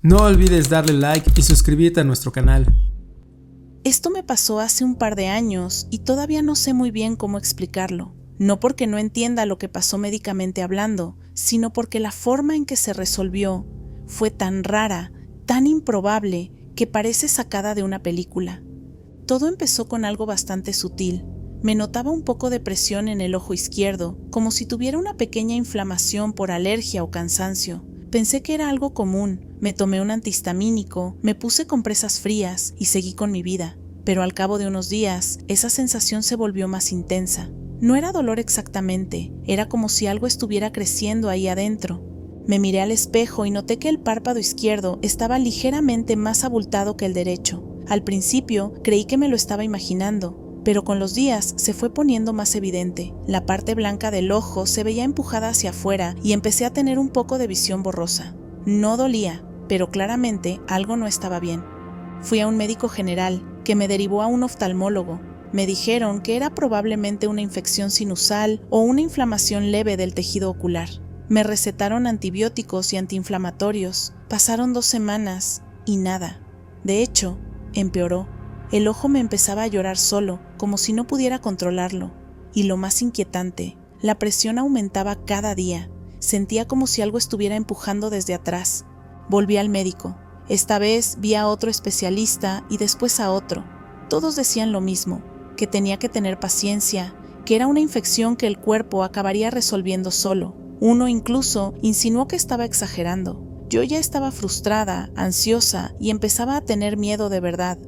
No olvides darle like y suscribirte a nuestro canal. Esto me pasó hace un par de años y todavía no sé muy bien cómo explicarlo. No porque no entienda lo que pasó médicamente hablando, sino porque la forma en que se resolvió fue tan rara, tan improbable, que parece sacada de una película. Todo empezó con algo bastante sutil. Me notaba un poco de presión en el ojo izquierdo, como si tuviera una pequeña inflamación por alergia o cansancio. Pensé que era algo común, me tomé un antihistamínico, me puse compresas frías y seguí con mi vida. Pero al cabo de unos días, esa sensación se volvió más intensa. No era dolor exactamente, era como si algo estuviera creciendo ahí adentro. Me miré al espejo y noté que el párpado izquierdo estaba ligeramente más abultado que el derecho. Al principio creí que me lo estaba imaginando, pero con los días se fue poniendo más evidente. La parte blanca del ojo se veía empujada hacia afuera y empecé a tener un poco de visión borrosa. No dolía, pero claramente algo no estaba bien. Fui a un médico general, que me derivó a un oftalmólogo. Me dijeron que era probablemente una infección sinusal o una inflamación leve del tejido ocular. Me recetaron antibióticos y antiinflamatorios. Pasaron 2 semanas y nada. De hecho, empeoró. El ojo me empezaba a llorar solo, como si no pudiera controlarlo. Y lo más inquietante, la presión aumentaba cada día. Sentía como si algo estuviera empujando desde atrás. Volví al médico. Esta vez vi a otro especialista y después a otro. Todos decían lo mismo, que tenía que tener paciencia, que era una infección que el cuerpo acabaría resolviendo solo. Uno incluso insinuó que estaba exagerando. Yo ya estaba frustrada, ansiosa y empezaba a tener miedo de verdad.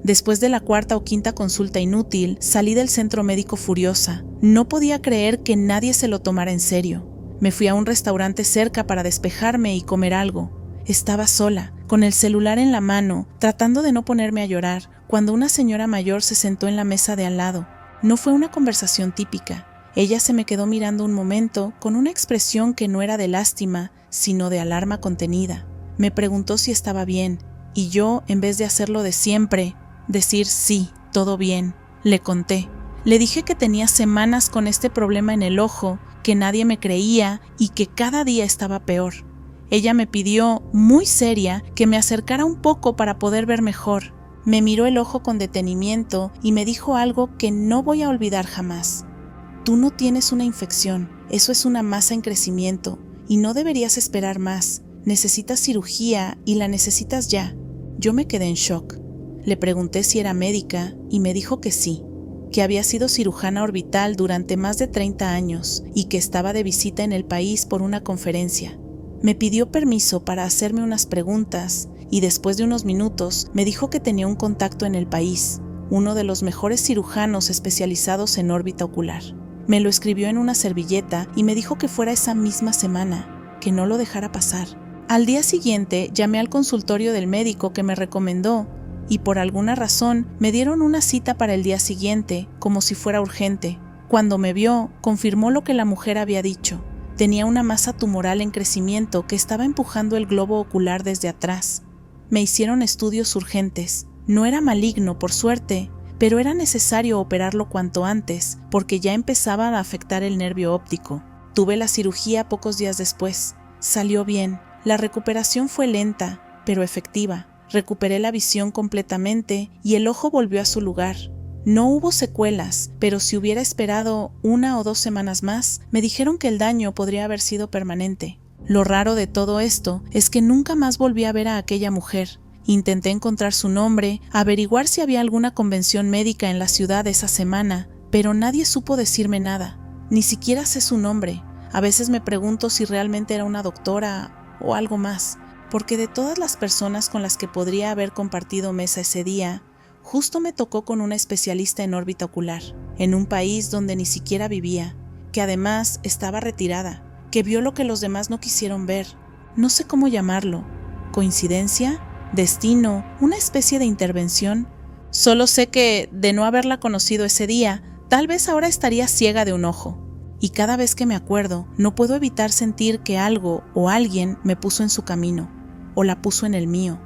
Después de la 4ª o 5ª consulta inútil, salí del centro médico furiosa. No podía creer que nadie se lo tomara en serio. Me fui a un restaurante cerca para despejarme y comer algo. Estaba sola, con el celular en la mano, tratando de no ponerme a llorar, cuando una señora mayor se sentó en la mesa de al lado. No fue una conversación típica. Ella se me quedó mirando un momento con una expresión que no era de lástima, sino de alarma contenida. Me preguntó si estaba bien, y yo, en vez de hacerlo de siempre, decir sí, todo bien, le conté. Le dije que tenía semanas con este problema en el ojo, que nadie me creía y que cada día estaba peor. Ella me pidió, muy seria, que me acercara un poco para poder ver mejor. Me miró el ojo con detenimiento y me dijo algo que no voy a olvidar jamás. Tú no tienes una infección, eso es una masa en crecimiento y no deberías esperar más. Necesitas cirugía y la necesitas ya. Yo me quedé en shock. Le pregunté si era médica y me dijo que sí, que había sido cirujana orbital durante más de 30 años y que estaba de visita en el país por una conferencia. Me pidió permiso para hacerme unas preguntas y después de unos minutos me dijo que tenía un contacto en el país, uno de los mejores cirujanos especializados en órbita ocular. Me lo escribió en una servilleta y me dijo que fuera esa misma semana, que no lo dejara pasar. Al día siguiente llamé al consultorio del médico que me recomendó y por alguna razón me dieron una cita para el día siguiente, como si fuera urgente. Cuando me vio, confirmó lo que la mujer había dicho. Tenía una masa tumoral en crecimiento que estaba empujando el globo ocular desde atrás. Me hicieron estudios urgentes. No era maligno, por suerte, pero era necesario operarlo cuanto antes, porque ya empezaba a afectar el nervio óptico. Tuve la cirugía pocos días después. Salió bien. La recuperación fue lenta, pero efectiva. Recuperé la visión completamente y el ojo volvió a su lugar. No hubo secuelas, pero si hubiera esperado 1 o 2 semanas más, me dijeron que el daño podría haber sido permanente. Lo raro de todo esto es que nunca más volví a ver a aquella mujer. Intenté encontrar su nombre, averiguar si había alguna convención médica en la ciudad esa semana, pero nadie supo decirme nada. Ni siquiera sé su nombre. A veces me pregunto si realmente era una doctora o algo más, porque de todas las personas con las que podría haber compartido mesa ese día, justo me tocó con una especialista en órbita ocular, en un país donde ni siquiera vivía, que además estaba retirada, que vio lo que los demás no quisieron ver. No sé cómo llamarlo. ¿Coincidencia? ¿Destino? ¿Una especie de intervención? Solo sé que, de no haberla conocido ese día, tal vez ahora estaría ciega de un ojo. Y cada vez que me acuerdo, no puedo evitar sentir que algo o alguien me puso en su camino, o la puso en el mío.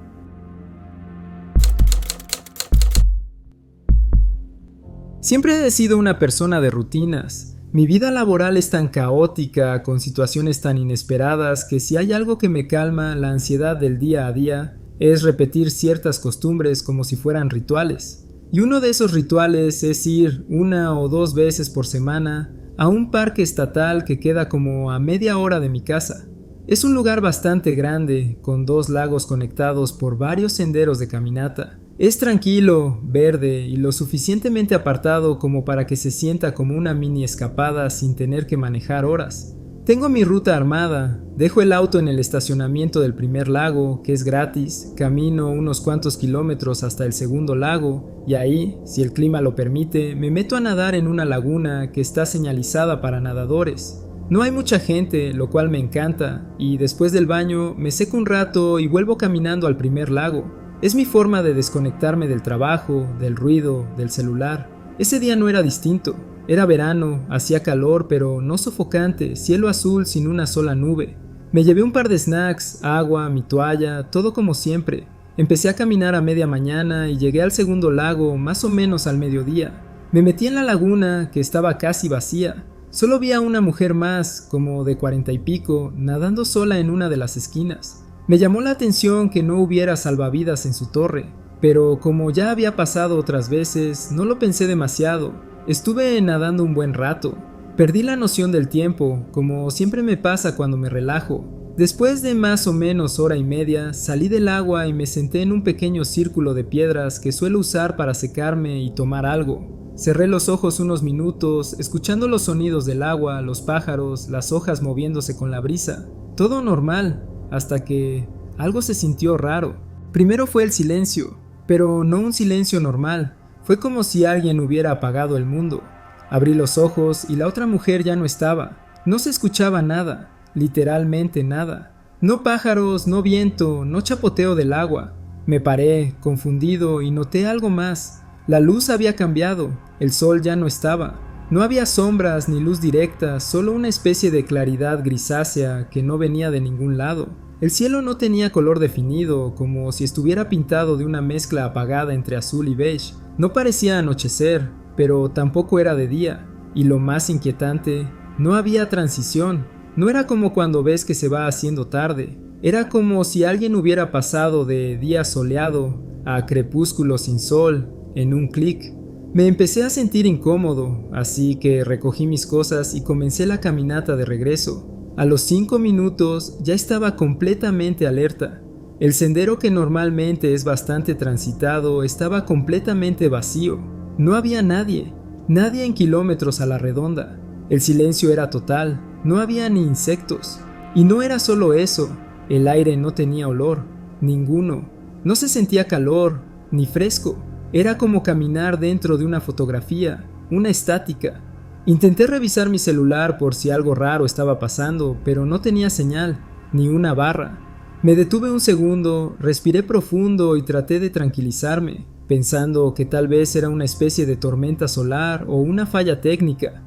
Siempre he sido una persona de rutinas. Mi vida laboral es tan caótica, con situaciones tan inesperadas, que si hay algo que me calma la ansiedad del día a día, es repetir ciertas costumbres como si fueran rituales. Y uno de esos rituales es ir 1 o 2 veces por semana a un parque estatal que queda como a media hora de mi casa. Es un lugar bastante grande, con 2 lagos conectados por varios senderos de caminata. Es tranquilo, verde y lo suficientemente apartado como para que se sienta como una mini escapada sin tener que manejar horas. Tengo mi ruta armada, dejo el auto en el estacionamiento del primer lago, que es gratis, camino unos cuantos kilómetros hasta el segundo lago, y ahí, si el clima lo permite, me meto a nadar en una laguna que está señalizada para nadadores. No hay mucha gente, lo cual me encanta, y después del baño me seco un rato y vuelvo caminando al primer lago. Es mi forma de desconectarme del trabajo, del ruido, del celular. Ese día no era distinto. Era verano, hacía calor, pero no sofocante, cielo azul sin una sola nube. Me llevé un par de snacks, agua, mi toalla, todo como siempre. Empecé a caminar a media mañana y llegué al segundo lago más o menos al mediodía. Me metí en la laguna, que estaba casi vacía. Solo vi a una mujer más, como de 40 y pico, nadando sola en una de las esquinas. Me llamó la atención que no hubiera salvavidas en su torre, pero como ya había pasado otras veces, no lo pensé demasiado. Estuve nadando un buen rato. Perdí la noción del tiempo, como siempre me pasa cuando me relajo. Después de más o menos hora y media, salí del agua y me senté en un pequeño círculo de piedras que suelo usar para secarme y tomar algo. Cerré los ojos unos minutos, escuchando los sonidos del agua, los pájaros, las hojas moviéndose con la brisa. Todo normal, hasta que algo se sintió raro. Primero fue el silencio, pero no un silencio normal. Fue como si alguien hubiera apagado el mundo. Abrí los ojos y la otra mujer ya no estaba. No se escuchaba nada, literalmente nada. No pájaros, no viento, no chapoteo del agua. Me paré, confundido, y noté algo más. La luz había cambiado, el sol ya no estaba. No había sombras ni luz directa, solo una especie de claridad grisácea que no venía de ningún lado. El cielo no tenía color definido, como si estuviera pintado de una mezcla apagada entre azul y beige. No parecía anochecer, pero tampoco era de día. Y lo más inquietante, no había transición. No era como cuando ves que se va haciendo tarde. Era como si alguien hubiera pasado de día soleado a crepúsculo sin sol en un clic. Me empecé a sentir incómodo, así que recogí mis cosas y comencé la caminata de regreso. A los 5 minutos ya estaba completamente alerta. El sendero, que normalmente es bastante transitado, estaba completamente vacío. No había nadie en kilómetros a la redonda. El silencio era total, no había ni insectos. Y no era solo eso, el aire no tenía olor, ninguno. No se sentía calor, ni fresco. Era como caminar dentro de una fotografía, una estática. Intenté revisar mi celular por si algo raro estaba pasando, pero no tenía señal, ni una barra. Me detuve un segundo, respiré profundo y traté de tranquilizarme, pensando que tal vez era una especie de tormenta solar o una falla técnica.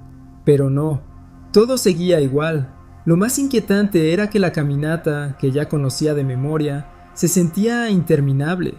Pero no, todo seguía igual. Lo más inquietante era que la caminata, que ya conocía de memoria, se sentía interminable.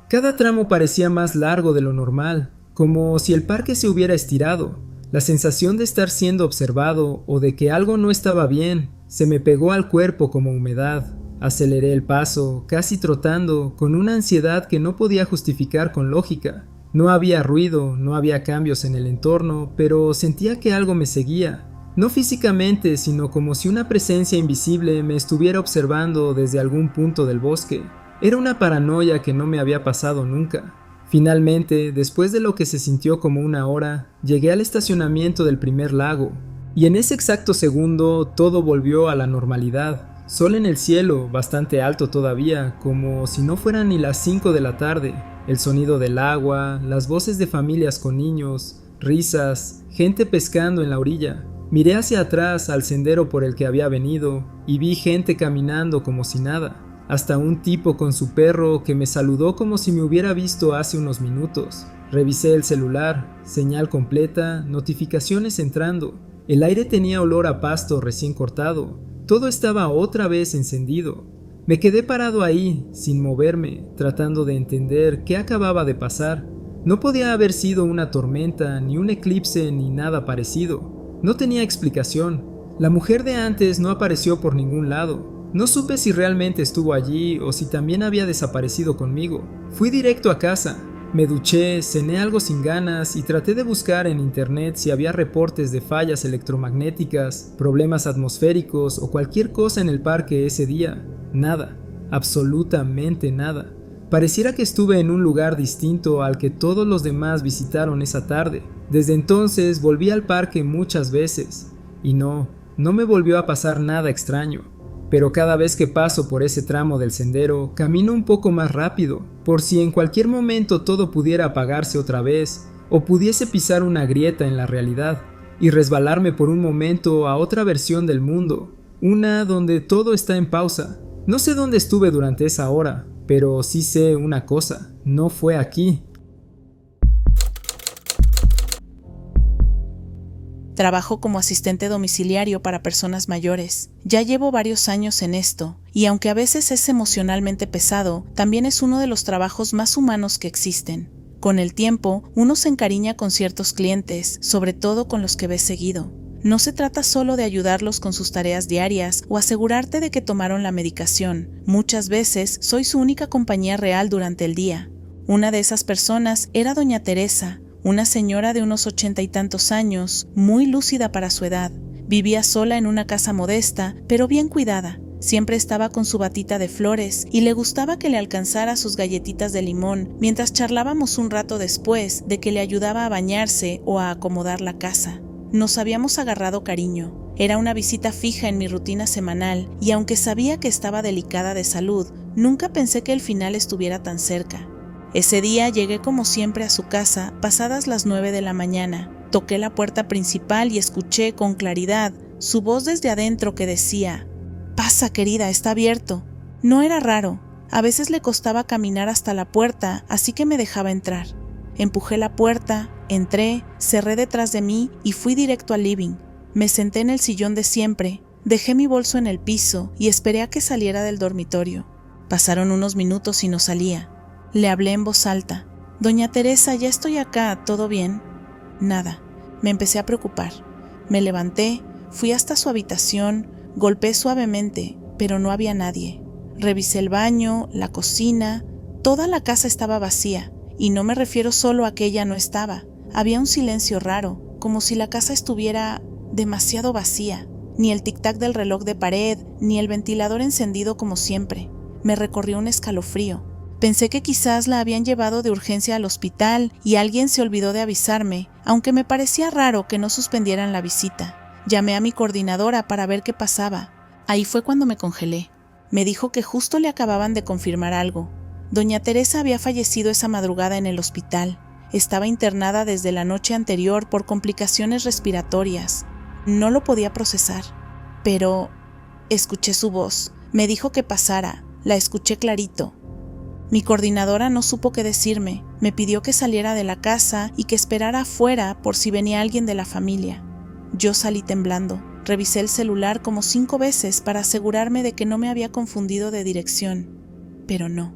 Cada tramo parecía más largo de lo normal, como si el parque se hubiera estirado. La sensación de estar siendo observado o de que algo no estaba bien se me pegó al cuerpo como humedad. Aceleré el paso, casi trotando, con una ansiedad que no podía justificar con lógica. No había ruido, no había cambios en el entorno, pero sentía que algo me seguía. No físicamente, sino como si una presencia invisible me estuviera observando desde algún punto del bosque. Era una paranoia que no me había pasado nunca. Finalmente, después de lo que se sintió como 1 hora, llegué al estacionamiento del primer lago. Y en ese exacto segundo, todo volvió a la normalidad. Sol en el cielo, bastante alto todavía, como si no fueran ni las 5 de la tarde. El sonido del agua, las voces de familias con niños, risas, gente pescando en la orilla. Miré hacia atrás al sendero por el que había venido y vi gente caminando como si nada. Hasta un tipo con su perro que me saludó como si me hubiera visto hace unos minutos. Revisé el celular, señal completa, notificaciones entrando. El aire tenía olor a pasto recién cortado. Todo estaba otra vez encendido. Me quedé parado ahí, sin moverme, tratando de entender qué acababa de pasar. No podía haber sido una tormenta, ni un eclipse, ni nada parecido. No tenía explicación. La mujer de antes no apareció por ningún lado. No supe si realmente estuvo allí o si también había desaparecido conmigo. Fui directo a casa. Me duché, cené algo sin ganas y traté de buscar en internet si había reportes de fallas electromagnéticas, problemas atmosféricos o cualquier cosa en el parque ese día. Nada, absolutamente nada. Pareciera que estuve en un lugar distinto al que todos los demás visitaron esa tarde. Desde entonces volví al parque muchas veces y no me volvió a pasar nada extraño. Pero cada vez que paso por ese tramo del sendero, camino un poco más rápido, por si en cualquier momento todo pudiera apagarse otra vez, o pudiese pisar una grieta en la realidad, y resbalarme por un momento a otra versión del mundo, una donde todo está en pausa. No sé dónde estuve durante esa hora, pero sí sé una cosa, no fue aquí. Trabajo como asistente domiciliario para personas mayores. Ya llevo varios años en esto, y aunque a veces es emocionalmente pesado, también es uno de los trabajos más humanos que existen. Con el tiempo, uno se encariña con ciertos clientes, sobre todo con los que ves seguido. No se trata solo de ayudarlos con sus tareas diarias o asegurarte de que tomaron la medicación. Muchas veces soy su única compañía real durante el día. Una de esas personas era doña Teresa, una señora de unos 80 y tantos años, muy lúcida para su edad. Vivía sola en una casa modesta, pero bien cuidada. Siempre estaba con su batita de flores y le gustaba que le alcanzara sus galletitas de limón mientras charlábamos un rato después de que le ayudaba a bañarse o a acomodar la casa. Nos habíamos agarrado cariño. Era una visita fija en mi rutina semanal y aunque sabía que estaba delicada de salud, nunca pensé que el final estuviera tan cerca. Ese día llegué como siempre a su casa pasadas las 9 de la mañana. Toqué la puerta principal y escuché con claridad su voz desde adentro que decía: «Pasa, querida, está abierto». No era raro. A veces le costaba caminar hasta la puerta, así que me dejaba entrar. Empujé la puerta, entré, cerré detrás de mí y fui directo al living. Me senté en el sillón de siempre, dejé mi bolso en el piso y esperé a que saliera del dormitorio. Pasaron unos minutos y no salía. Le hablé en voz alta: «Doña Teresa, ya estoy acá, ¿todo bien?». Nada. Me empecé a preocupar. Me levanté, fui hasta su habitación, golpeé suavemente, pero no había nadie. Revisé el baño, la cocina, toda la casa estaba vacía. Y no me refiero solo a que ella no estaba. Había un silencio raro, como si la casa estuviera demasiado vacía. Ni el tic-tac del reloj de pared, ni el ventilador encendido como siempre. Me recorrió un escalofrío. Pensé que quizás la habían llevado de urgencia al hospital y alguien se olvidó de avisarme, aunque me parecía raro que no suspendieran la visita. Llamé a mi coordinadora para ver qué pasaba. Ahí fue cuando me congelé. Me dijo que justo le acababan de confirmar algo. Doña Teresa había fallecido esa madrugada en el hospital. Estaba internada desde la noche anterior por complicaciones respiratorias. No lo podía procesar. Pero escuché su voz. Me dijo que pasara. La escuché clarito. Mi coordinadora no supo qué decirme. Me pidió que saliera de la casa y que esperara afuera por si venía alguien de la familia. Yo salí temblando. Revisé el celular como 5 veces para asegurarme de que no me había confundido de dirección. Pero no.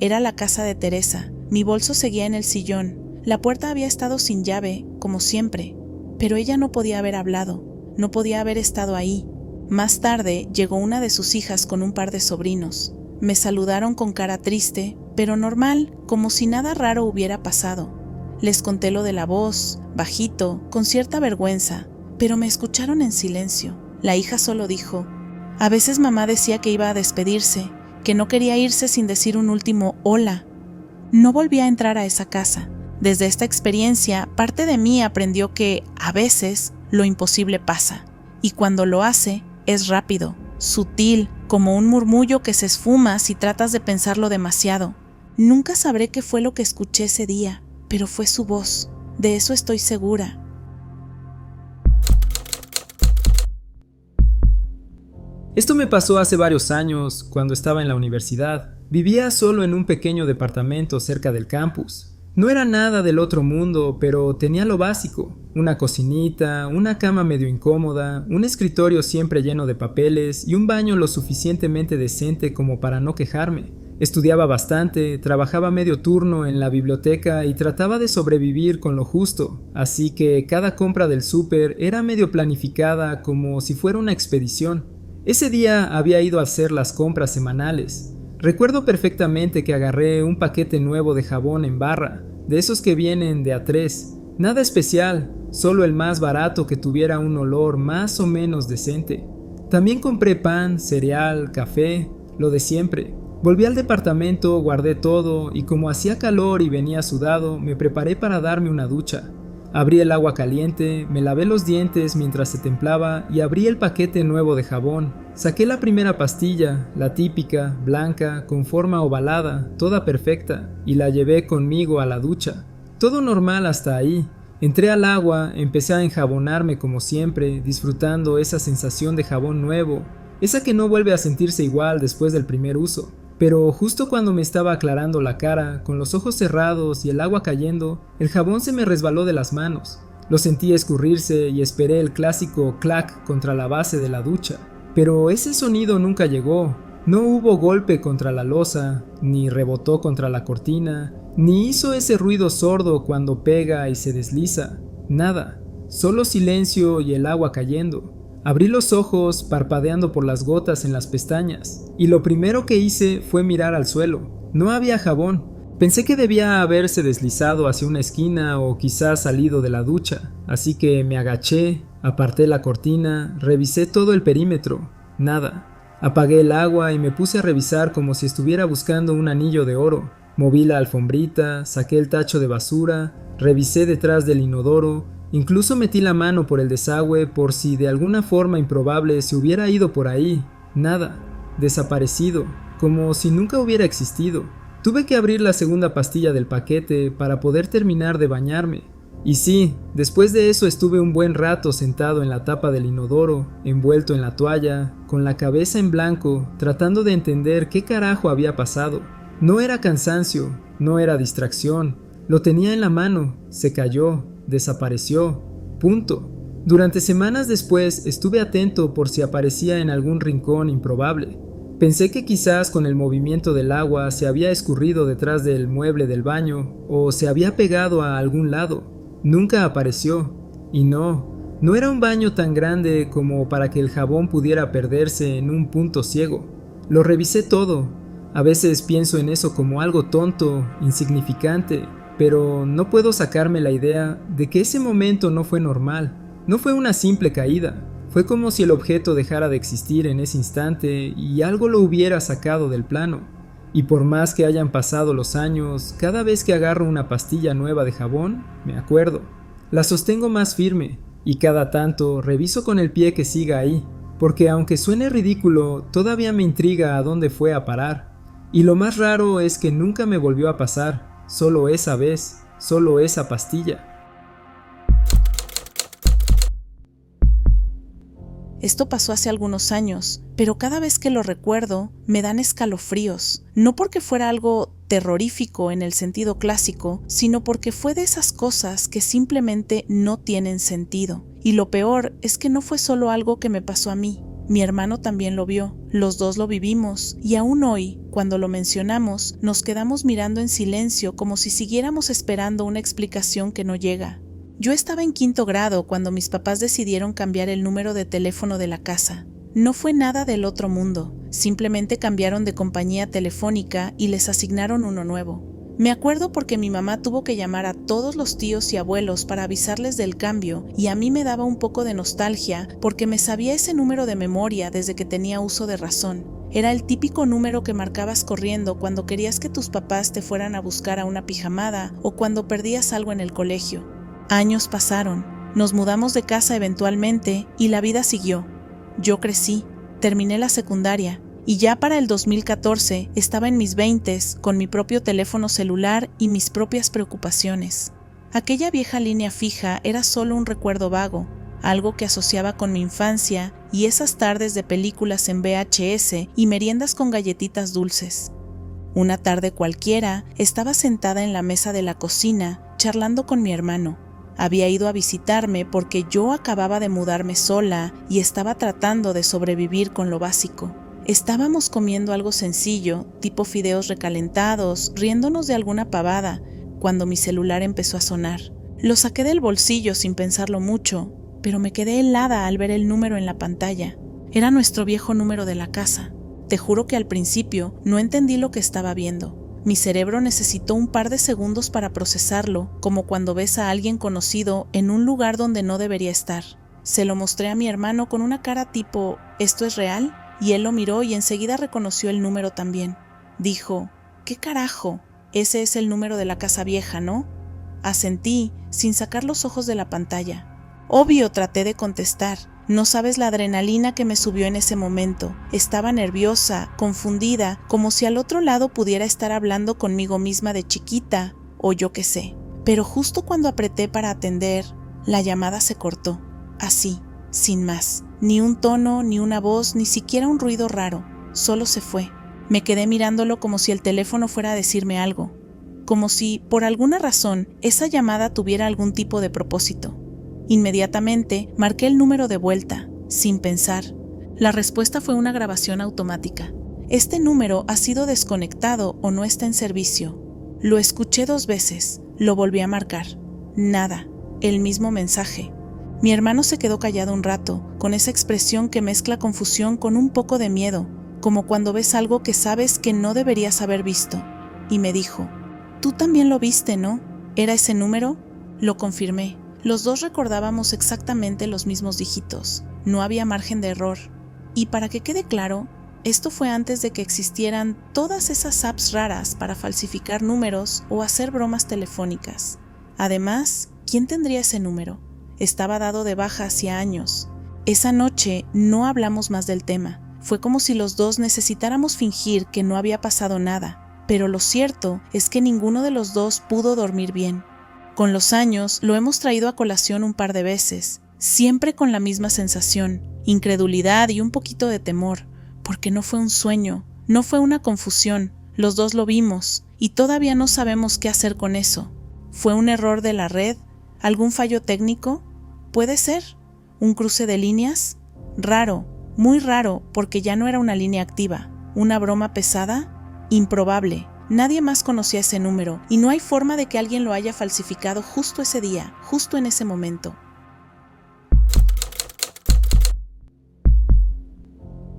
Era la casa de Teresa. Mi bolso seguía en el sillón. La puerta había estado sin llave, como siempre. Pero ella no podía haber hablado. No podía haber estado ahí. Más tarde llegó una de sus hijas con un par de sobrinos. Me saludaron con cara triste, pero normal, como si nada raro hubiera pasado. Les conté lo de la voz, bajito, con cierta vergüenza, pero me escucharon en silencio. La hija solo dijo: «A veces mamá decía que iba a despedirse, que no quería irse sin decir un último hola». No volví a entrar a esa casa. Desde esta experiencia, parte de mí aprendió que, a veces, lo imposible pasa. Y cuando lo hace, es rápido, sutil, como un murmullo que se esfuma si tratas de pensarlo demasiado. Nunca sabré qué fue lo que escuché ese día, pero fue su voz. De eso estoy segura. Esto me pasó hace varios años, cuando estaba en la universidad. Vivía solo en un pequeño departamento cerca del campus. No era nada del otro mundo, pero tenía lo básico: una cocinita, una cama medio incómoda, un escritorio siempre lleno de papeles y un baño lo suficientemente decente como para no quejarme. Estudiaba bastante, trabajaba medio turno en la biblioteca y trataba de sobrevivir con lo justo, así que cada compra del súper era medio planificada como si fuera una expedición. Ese día había ido a hacer las compras semanales. Recuerdo perfectamente que agarré un paquete nuevo de jabón en barra, de esos que vienen de a 3. Nada especial, solo el más barato que tuviera un olor más o menos decente. También compré pan, cereal, café, lo de siempre. Volví al departamento, guardé todo y como hacía calor y venía sudado, me preparé para darme una ducha. Abrí el agua caliente, me lavé los dientes mientras se templaba y abrí el paquete nuevo de jabón. Saqué la primera pastilla, la típica, blanca, con forma ovalada, toda perfecta, y la llevé conmigo a la ducha. Todo normal hasta ahí. Entré al agua, empecé a enjabonarme como siempre, disfrutando esa sensación de jabón nuevo, esa que no vuelve a sentirse igual después del primer uso. Pero justo cuando me estaba aclarando la cara, con los ojos cerrados y el agua cayendo, el jabón se me resbaló de las manos. Lo sentí escurrirse y esperé el clásico clac contra la base de la ducha. Pero ese sonido nunca llegó. No hubo golpe contra la losa, ni rebotó contra la cortina, ni hizo ese ruido sordo cuando pega y se desliza. Nada, solo silencio y el agua cayendo. Abrí los ojos, parpadeando por las gotas en las pestañas, y lo primero que hice fue mirar al suelo. No había jabón. Pensé que debía haberse deslizado hacia una esquina o quizás salido de la ducha, así que me agaché, aparté la cortina, revisé todo el perímetro. Nada. Apagué el agua y me puse a revisar como si estuviera buscando un anillo de oro. Moví la alfombrita, saqué el tacho de basura, revisé detrás del inodoro. Incluso metí la mano por el desagüe por si de alguna forma improbable se hubiera ido por ahí. Nada. Desaparecido. Como si nunca hubiera existido. Tuve que abrir la segunda pastilla del paquete para poder terminar de bañarme. Y sí, después de eso estuve un buen rato sentado en la tapa del inodoro, envuelto en la toalla, con la cabeza en blanco, tratando de entender qué carajo había pasado. No era cansancio, no era distracción. Lo tenía en la mano, se cayó. Desapareció. Punto. Durante semanas después estuve atento por si aparecía en algún rincón improbable. Pensé que quizás con el movimiento del agua se había escurrido detrás del mueble del baño o se había pegado a algún lado. Nunca apareció. Y no era un baño tan grande como para que el jabón pudiera perderse en un punto ciego. Lo revisé todo. A veces pienso en eso como algo tonto, insignificante, pero no puedo sacarme la idea de que ese momento no fue normal, no fue una simple caída, fue como si el objeto dejara de existir en ese instante y algo lo hubiera sacado del plano. Y por más que hayan pasado los años, cada vez que agarro una pastilla nueva de jabón, me acuerdo. La sostengo más firme y cada tanto reviso con el pie que siga ahí, porque aunque suene ridículo, todavía me intriga a dónde fue a parar. Y lo más raro es que nunca me volvió a pasar. Solo esa vez, solo esa pastilla. Esto pasó hace algunos años, pero cada vez que lo recuerdo me dan escalofríos, no porque fuera algo terrorífico en el sentido clásico, sino porque fue de esas cosas que simplemente no tienen sentido. Y lo peor es que no fue solo algo que me pasó a mí. Mi hermano también lo vio, los dos lo vivimos, y aún hoy, cuando lo mencionamos, nos quedamos mirando en silencio como si siguiéramos esperando una explicación que no llega. Yo estaba en 5º grado cuando mis papás decidieron cambiar el número de teléfono de la casa. No fue nada del otro mundo, simplemente cambiaron de compañía telefónica y les asignaron uno nuevo. Me acuerdo porque mi mamá tuvo que llamar a todos los tíos y abuelos para avisarles del cambio y a mí me daba un poco de nostalgia porque me sabía ese número de memoria desde que tenía uso de razón. Era el típico número que marcabas corriendo cuando querías que tus papás te fueran a buscar a una pijamada o cuando perdías algo en el colegio. Años pasaron, nos mudamos de casa eventualmente y la vida siguió. Yo crecí, terminé la secundaria. Y ya para el 2014 estaba en mis 20s con mi propio teléfono celular y mis propias preocupaciones. Aquella vieja línea fija era solo un recuerdo vago, algo que asociaba con mi infancia y esas tardes de películas en VHS y meriendas con galletitas dulces. Una tarde cualquiera estaba sentada en la mesa de la cocina charlando con mi hermano. Había ido a visitarme porque yo acababa de mudarme sola y estaba tratando de sobrevivir con lo básico. Estábamos comiendo algo sencillo, tipo fideos recalentados, riéndonos de alguna pavada, cuando mi celular empezó a sonar. Lo saqué del bolsillo sin pensarlo mucho, pero me quedé helada al ver el número en la pantalla. Era nuestro viejo número de la casa. Te juro que al principio no entendí lo que estaba viendo. Mi cerebro necesitó un par de segundos para procesarlo, como cuando ves a alguien conocido en un lugar donde no debería estar. Se lo mostré a mi hermano con una cara tipo, ¿esto es real? Y él lo miró y enseguida reconoció el número también. Dijo, ¿qué carajo? Ese es el número de la casa vieja, ¿no? Asentí, sin sacar los ojos de la pantalla. Obvio, traté de contestar. No sabes la adrenalina que me subió en ese momento. Estaba nerviosa, confundida, como si al otro lado pudiera estar hablando conmigo misma de chiquita, o yo qué sé. Pero justo cuando apreté para atender, la llamada se cortó. Así, sin más. Ni un tono, ni una voz, ni siquiera un ruido raro. Solo se fue. Me quedé mirándolo como si el teléfono fuera a decirme algo. Como si, por alguna razón, esa llamada tuviera algún tipo de propósito. Inmediatamente marqué el número de vuelta, sin pensar. La respuesta fue una grabación automática. Este número ha sido desconectado o no está en servicio. Lo escuché 2 veces, lo volví a marcar. Nada, el mismo mensaje. Mi hermano se quedó callado un rato, con esa expresión que mezcla confusión con un poco de miedo, como cuando ves algo que sabes que no deberías haber visto. Y me dijo, «Tú también lo viste, ¿no? ¿Era ese número?» Lo confirmé. Los dos recordábamos exactamente los mismos dígitos. No había margen de error. Y para que quede claro, esto fue antes de que existieran todas esas apps raras para falsificar números o hacer bromas telefónicas. Además, ¿quién tendría ese número? Estaba dado de baja hacía años. Esa noche no hablamos más del tema. Fue como si los dos necesitáramos fingir que no había pasado nada. Pero lo cierto es que ninguno de los dos pudo dormir bien. Con los años lo hemos traído a colación un par de veces, siempre con la misma sensación, incredulidad y un poquito de temor, porque no fue un sueño, no fue una confusión, los dos lo vimos y todavía no sabemos qué hacer con eso. ¿Fue un error de la red? ¿Algún fallo técnico? ¿Puede ser? ¿Un cruce de líneas? Raro, muy raro, porque ya no era una línea activa. ¿Una broma pesada? Improbable. Nadie más conocía ese número y no hay forma de que alguien lo haya falsificado justo ese día, justo en ese momento.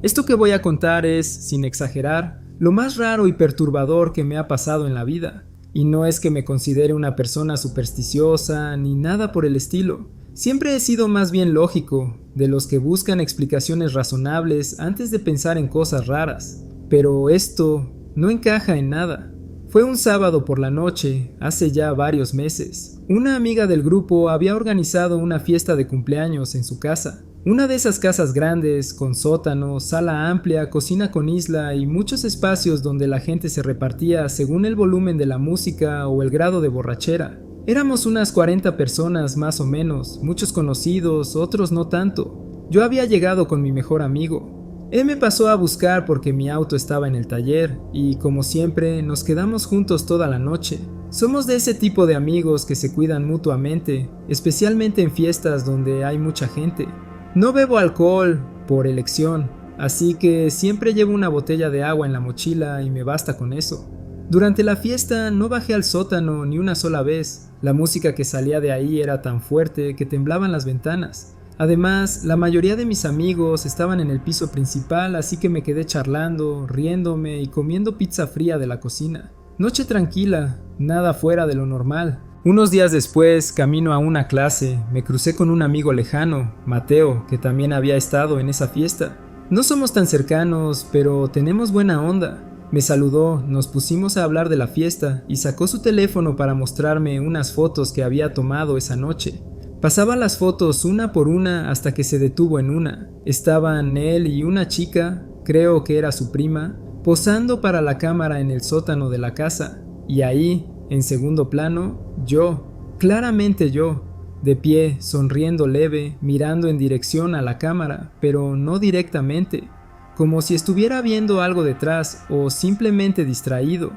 Esto que voy a contar es, sin exagerar, lo más raro y perturbador que me ha pasado en la vida. Y no es que me considere una persona supersticiosa ni nada por el estilo. Siempre he sido más bien lógico, de los que buscan explicaciones razonables antes de pensar en cosas raras. Pero esto no encaja en nada. Fue un sábado por la noche, hace ya varios meses. Una amiga del grupo había organizado una fiesta de cumpleaños en su casa. Una de esas casas grandes, con sótano, sala amplia, cocina con isla y muchos espacios donde la gente se repartía según el volumen de la música o el grado de borrachera. Éramos unas 40 personas más o menos, muchos conocidos, otros no tanto. Yo había llegado con mi mejor amigo. Él me pasó a buscar porque mi auto estaba en el taller y, como siempre, nos quedamos juntos toda la noche. Somos de ese tipo de amigos que se cuidan mutuamente, especialmente en fiestas donde hay mucha gente. No bebo alcohol por elección, así que siempre llevo una botella de agua en la mochila y me basta con eso. Durante la fiesta no bajé al sótano ni una sola vez. La música que salía de ahí era tan fuerte que temblaban las ventanas. Además, la mayoría de mis amigos estaban en el piso principal, así que me quedé charlando, riéndome y comiendo pizza fría de la cocina. Noche tranquila, nada fuera de lo normal. Unos días después, camino a una clase, me crucé con un amigo lejano, Mateo, que también había estado en esa fiesta. No somos tan cercanos, pero tenemos buena onda. Me saludó, nos pusimos a hablar de la fiesta y sacó su teléfono para mostrarme unas fotos que había tomado esa noche. Pasaba las fotos una por una hasta que se detuvo en una. Estaban él y una chica, creo que era su prima, posando para la cámara en el sótano de la casa. Y ahí, en segundo plano, yo, claramente yo, de pie, sonriendo leve, mirando en dirección a la cámara, pero no directamente, como si estuviera viendo algo detrás o simplemente distraído.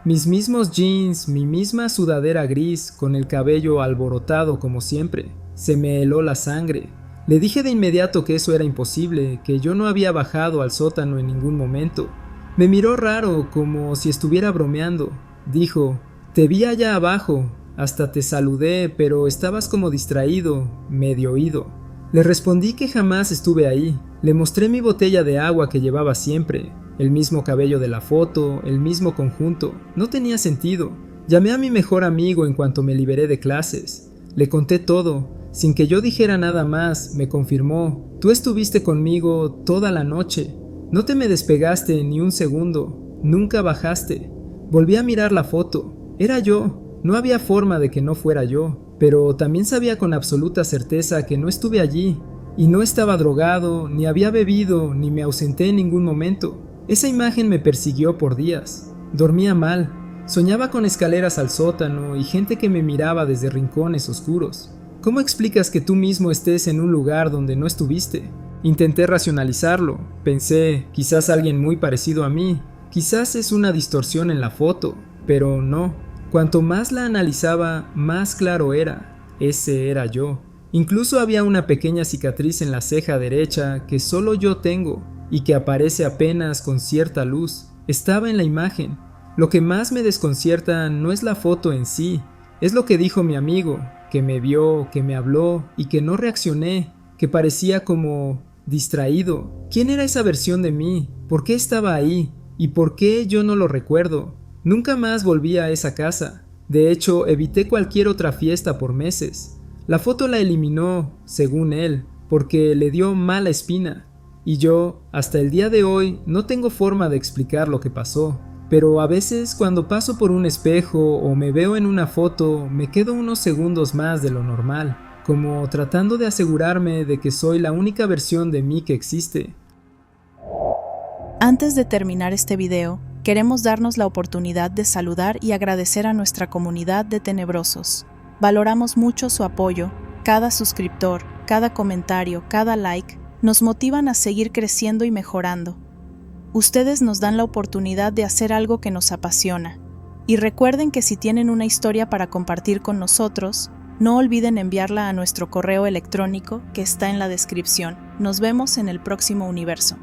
Mis mismos jeans, mi misma sudadera gris, con el cabello alborotado como siempre. Se me heló la sangre. Le dije de inmediato que eso era imposible, que yo no había bajado al sótano en ningún momento. Me miró raro, como si estuviera bromeando. Dijo: «Te vi allá abajo, hasta te saludé, pero estabas como distraído, medio ido». Le respondí que jamás estuve ahí. Le mostré mi botella de agua que llevaba siempre, el mismo cabello de la foto, el mismo conjunto. No tenía sentido. Llamé a mi mejor amigo en cuanto me liberé de clases. Le conté todo. Sin que yo dijera nada más, me confirmó: «Tú estuviste conmigo toda la noche. No te me despegaste ni un segundo. Nunca bajaste». Volví a mirar la foto. Era yo. No había forma de que no fuera yo. Pero también sabía con absoluta certeza que no estuve allí. Y no estaba drogado, ni había bebido, ni me ausenté en ningún momento. Esa imagen me persiguió por días. Dormía mal. Soñaba con escaleras al sótano y gente que me miraba desde rincones oscuros. ¿Cómo explicas que tú mismo estés en un lugar donde no estuviste? Intenté racionalizarlo. Pensé, quizás alguien muy parecido a mí. Quizás es una distorsión en la foto. Pero no. Cuanto más la analizaba, más claro era. Ese era yo. Incluso había una pequeña cicatriz en la ceja derecha que solo yo tengo y que aparece apenas con cierta luz. Estaba en la imagen. Lo que más me desconcierta no es la foto en sí, es lo que dijo mi amigo, que me vio, que me habló y que no reaccioné, que parecía como distraído. ¿Quién era esa versión de mí? ¿Por qué estaba ahí? ¿Y por qué yo no lo recuerdo? Nunca más volví a esa casa. De hecho, evité cualquier otra fiesta por meses. La foto la eliminó, según él, porque le dio mala espina. Y yo, hasta el día de hoy, no tengo forma de explicar lo que pasó. Pero a veces cuando paso por un espejo o me veo en una foto, me quedo unos segundos más de lo normal, como tratando de asegurarme de que soy la única versión de mí que existe. Antes de terminar este video, queremos darnos la oportunidad de saludar y agradecer a nuestra comunidad de tenebrosos. Valoramos mucho su apoyo. Cada suscriptor, cada comentario, cada like nos motivan a seguir creciendo y mejorando. Ustedes nos dan la oportunidad de hacer algo que nos apasiona. Y recuerden que si tienen una historia para compartir con nosotros, no olviden enviarla a nuestro correo electrónico que está en la descripción. Nos vemos en el próximo universo.